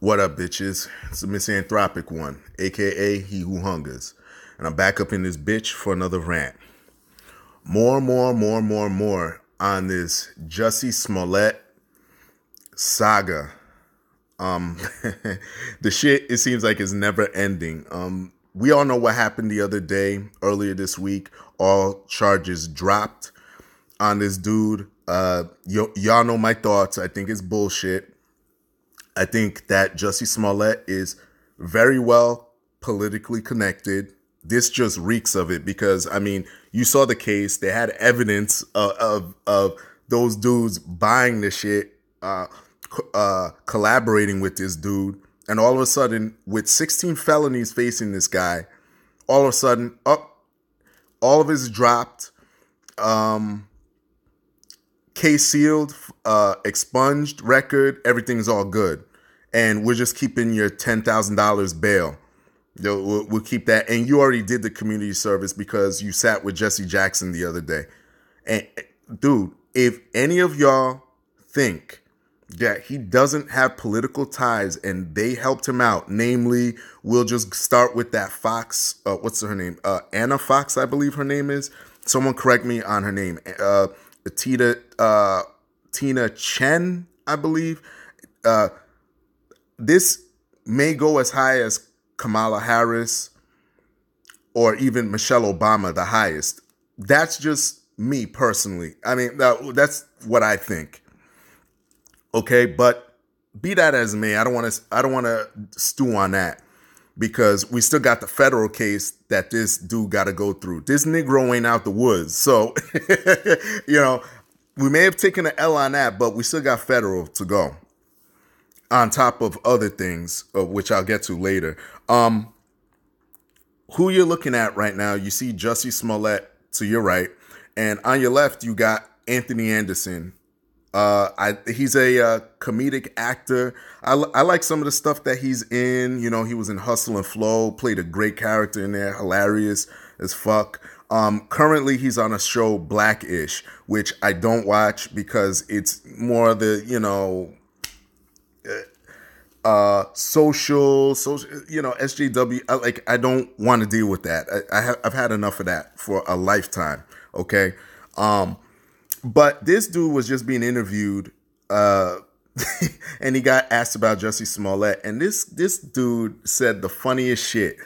What up, bitches? It's the misanthropic one, aka He Who Hungers. And I'm back up in this bitch for another rant. More on this Jussie Smollett saga. The shit, it seems like it's never ending. We all know what happened the other day, earlier this week. All charges dropped on this dude. Y'all know my thoughts. I think it's bullshit. I think that Jussie Smollett is very well politically connected. This just reeks of it because, I mean, you saw the case. They had evidence of those dudes buying the shit, collaborating with this dude. And all of a sudden, with 16 felonies facing this guy, all of a sudden, all of his dropped, case sealed, expunged, record, everything's all good. And we're just keeping your $10,000 bail. We'll keep that. And you already did the community service because you sat with Jesse Jackson the other day. And dude, if any of y'all think that he doesn't have political ties and they helped him out, namely, we'll just start with that Fox, what's her name? Anna Fox, I believe her name is. Someone correct me on her name. Tina Chen, I believe. This may go as high as Kamala Harris or even Michelle Obama, the highest. That's just me personally. I mean, that's what I think. Okay, but be that as it may, I don't want to stew on that because we still got the federal case that this dude got to go through. This Negro ain't out the woods, so you know, we may have taken an L on that, but we still got federal to go. On top of other things, which I'll get to later. Who you're looking at right now, you see Jussie Smollett to your right, and on your left, you got Anthony Anderson. He's a comedic actor. I like some of the stuff that he's in. You know, he was in Hustle and Flow, played a great character in there, hilarious as fuck. Currently, he's on a show, Blackish, which I don't watch because it's more the, you know, social, you know, SJW. I don't want to deal with that. I've had enough of that for a lifetime. Okay. But this dude was just being interviewed, and he got asked about Jussie Smollett, and this dude said the funniest shit.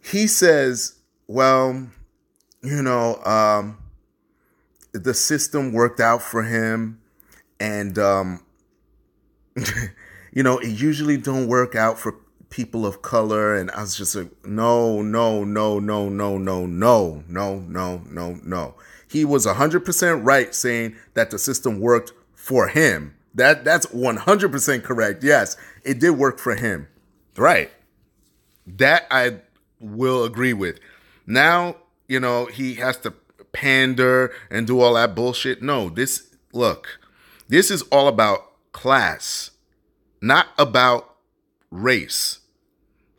He says, well, you know, the system worked out for him, and you know, it usually don't work out for people of color. And I was just like, no. He was 100% right saying that the system worked for him. That's 100% correct. Yes, it did work for him. Right. That I will agree with. Now, you know, he has to pander and do all that bullshit. No, this is all about class, not about race.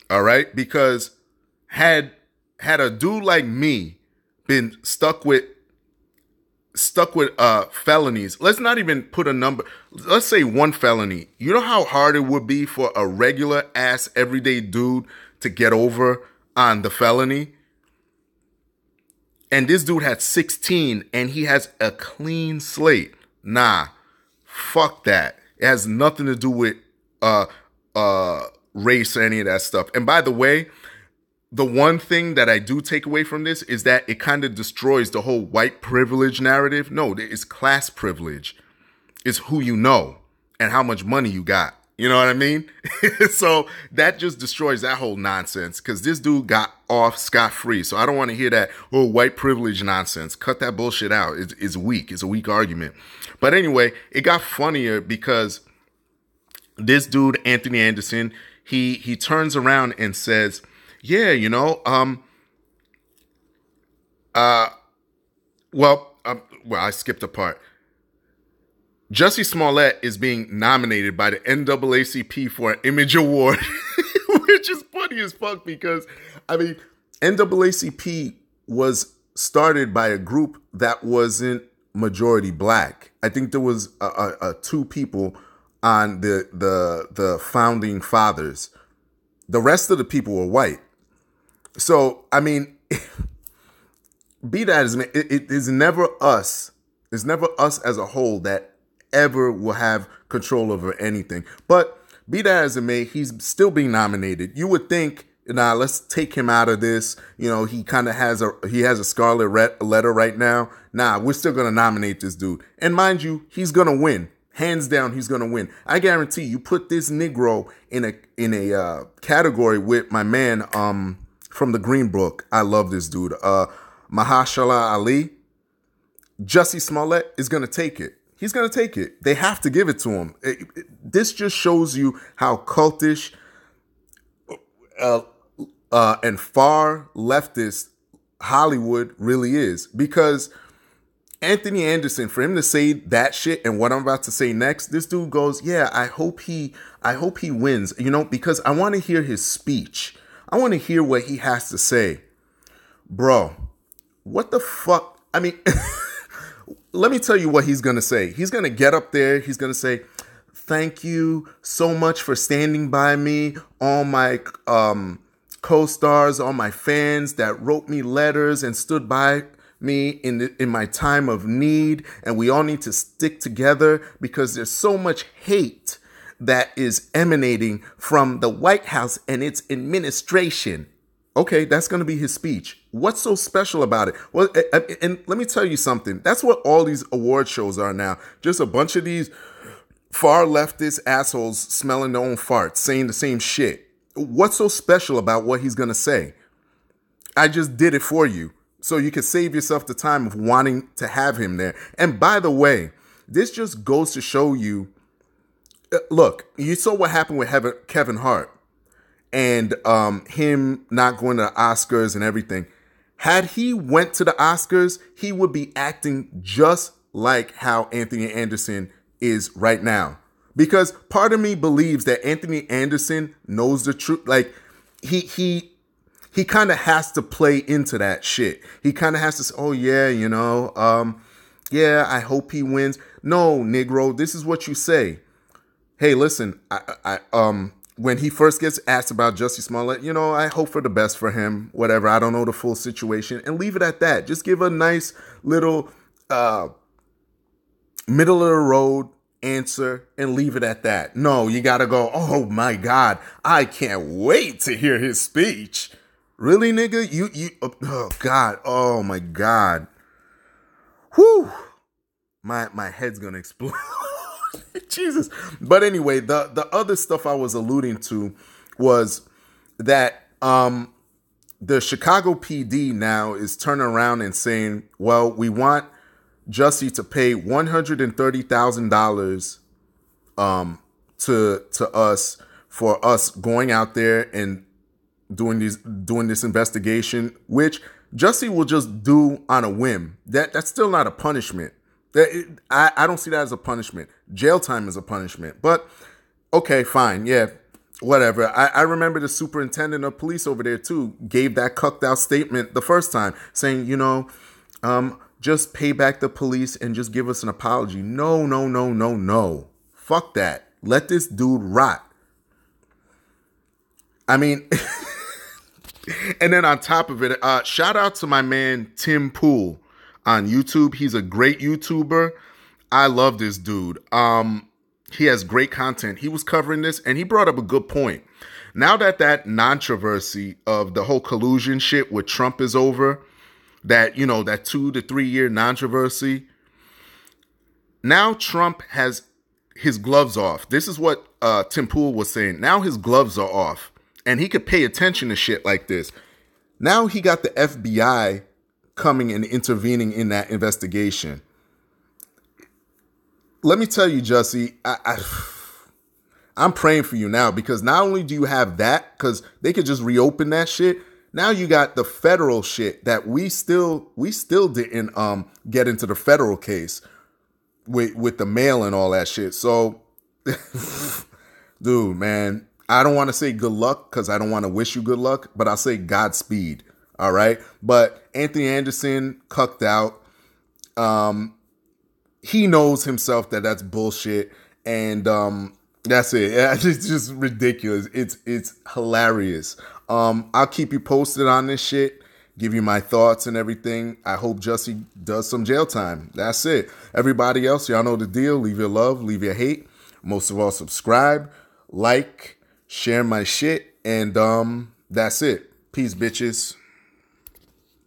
All right? Because had a dude like me been stuck with felonies, let's not even put a number, let's say one felony. You know how hard it would be for a regular ass everyday dude to get over on the felony? And this dude had 16 and he has a clean slate. Nah, fuck that. It has nothing to do with race or any of that stuff. And by the way, the one thing that I do take away from this is that it kind of destroys the whole white privilege narrative. No, it's class privilege. It's who you know and how much money you got. You know what I mean? So that just destroys that whole nonsense because this dude got off scot-free. So I don't want to hear that, oh, white privilege nonsense. Cut that bullshit out. It's weak. It's a weak argument. But anyway, it got funnier because this dude, Anthony Anderson, he turns around and says, yeah, you know, well, I skipped a part. Jussie Smollett is being nominated by the NAACP for an Image Award, which is funny as fuck because, I mean, NAACP was started by a group that wasn't majority black. I think there was two people on the founding fathers. The rest of the people were white. So, I mean, be that as it is never us. It's never us as a whole that ever will have control over anything. But be that as it may, he's still being nominated. You would think, nah, let's take him out of this. You know, he kind of has a scarlet letter right now. Nah, we're still going to nominate this dude. And mind you, he's going to win. Hands down, he's going to win. I guarantee you put this Negro in a category with my man from the Green Book. I love this dude. Mahershala Ali. Jussie Smollett is going to take it. He's going to take it. They have to give it to him. This just shows you how cultish and far leftist Hollywood really is. Because Anthony Anderson, for him to say that shit and what I'm about to say next, this dude goes, yeah, I hope he wins, you know, because I want to hear his speech. I want to hear what he has to say. Bro, what the fuck? I mean, let me tell you what he's going to say. He's going to get up there. He's going to say, thank you so much for standing by me. All my co-stars, all my fans that wrote me letters and stood by me in my time of need. And we all need to stick together because there's so much hate that is emanating from the White House and its administration. Okay, that's going to be his speech. What's so special about it? Well, and let me tell you something. That's what all these award shows are now. Just a bunch of these far leftist assholes smelling their own farts, saying the same shit. What's so special about what he's going to say? I just did it for you so you can save yourself the time of wanting to have him there. And by the way, this just goes to show you, look, you saw what happened with Kevin Hart. And him not going to the Oscars and everything. Had he went to the Oscars, he would be acting just like how Anthony Anderson is right now. Because part of me believes that Anthony Anderson knows the truth. Like, he kind of has to play into that shit. He kind of has to say, oh, yeah, you know, yeah, I hope he wins. No, Negro, this is what you say. Hey, listen, when he first gets asked about Jussie Smollett, you know, I hope for the best for him, whatever. I don't know the full situation, and leave it at that. Just give a nice little middle of the road answer and leave it at that. No, you got to go, oh my God, I can't wait to hear his speech. Really, nigga? Oh God, oh my God. Whew. My head's going to explode. Jesus. But anyway, the other stuff I was alluding to was that the Chicago PD now is turning around and saying, well, we want Jussie to pay $130,000 to us for us going out there and doing this investigation, which Jussie will just do on a whim. That's still not a punishment. I don't see that as a punishment. Jail time is a punishment. But, okay, fine. Yeah, whatever. I remember the superintendent of police over there, too, gave that cucked out statement the first time, saying, you know, just pay back the police and just give us an apology. No, no, no, no, no. Fuck that. Let this dude rot. I mean, and then on top of it, shout out to my man, Tim Pool. On YouTube. He's a great YouTuber. I love this dude. He has great content. He was covering this and he brought up a good point. Now that controversy of the whole collusion shit with Trump is over, that 2 to 3 year controversy, now Trump has his gloves off. This is what Tim Pool was saying. Now his gloves are off and he could pay attention to shit like this. Now he got the FBI coming and intervening in that investigation. Let me tell you, Jussie, I'm praying for you now because not only do you have that, because they could just reopen that shit. Now you got the federal shit that we still didn't get into the federal case with the mail and all that shit. So, dude, man, I don't want to say good luck because I don't want to wish you good luck, but I'll say Godspeed. All right. But Anthony Anderson cucked out. He knows himself that that's bullshit. And That's it. Yeah, it's just ridiculous. It's hilarious. I'll keep you posted on this shit. Give you my thoughts and everything. I hope Jussie does some jail time. That's it. Everybody else, y'all know the deal. Leave your love, leave your hate. Most of all, subscribe, like, share my shit, and that's it. Peace, bitches.